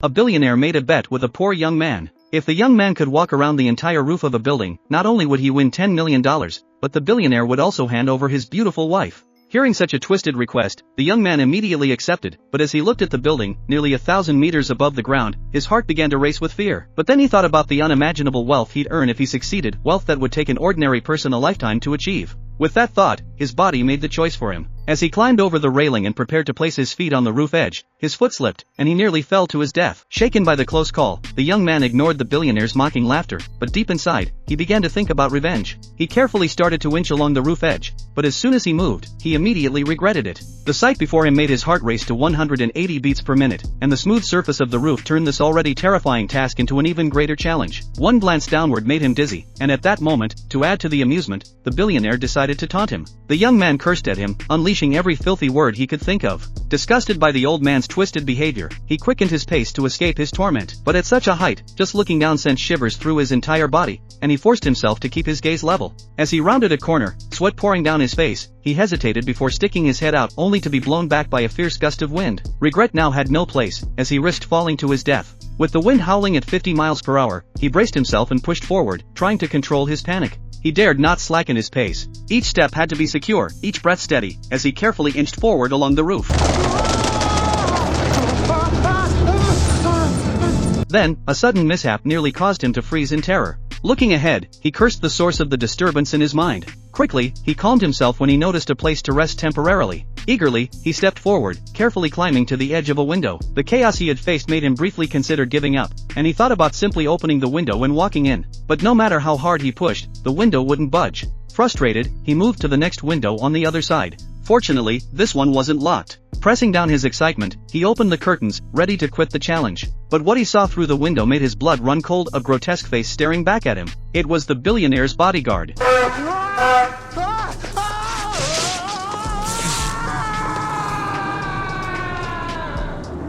A billionaire made a bet with a poor young man. If the young man could walk around the entire roof of a building, not only would he win $10 million, but the billionaire would also hand over his beautiful wife. Hearing such a twisted request, the young man immediately accepted, but as he looked at the building, nearly 1,000 meters above the ground, his heart began to race with fear. But then he thought about the unimaginable wealth he'd earn if he succeeded, wealth that would take an ordinary person a lifetime to achieve. With that thought, his body made the choice for him. As he climbed over the railing and prepared to place his feet on the roof edge, his foot slipped, and he nearly fell to his death. Shaken by the close call, the young man ignored the billionaire's mocking laughter, but deep inside, he began to think about revenge. He carefully started to inch along the roof edge, but as soon as he moved, he immediately regretted it. The sight before him made his heart race to 180 beats per minute, and the smooth surface of the roof turned this already terrifying task into an even greater challenge. One glance downward made him dizzy, and at that moment, to add to the amusement, the billionaire decided to taunt him. The young man cursed at him, unleashing every filthy word he could think of. Disgusted by the old man's twisted behavior, he quickened his pace to escape his torment. But at such a height, just looking down sent shivers through his entire body, and he forced himself to keep his gaze level. As he rounded a corner, sweat pouring down his face, he hesitated before sticking his head out only to be blown back by a fierce gust of wind. Regret now had no place, as he risked falling to his death. With the wind howling at 50 miles per hour, he braced himself and pushed forward, trying to control his panic. He dared not slacken his pace. Each step had to be secure, each breath steady, as he carefully inched forward along the roof. Then, a sudden mishap nearly caused him to freeze in terror. Looking ahead, he cursed the source of the disturbance in his mind. Quickly, he calmed himself when he noticed a place to rest temporarily. Eagerly, he stepped forward, carefully climbing to the edge of a window. The chaos he had faced made him briefly consider giving up, and he thought about simply opening the window and walking in. But no matter how hard he pushed, the window wouldn't budge. Frustrated, he moved to the next window on the other side. Fortunately, this one wasn't locked. Pressing down his excitement, he opened the curtains, ready to quit the challenge. But what he saw through the window made his blood run cold, a grotesque face staring back at him. It was the billionaire's bodyguard.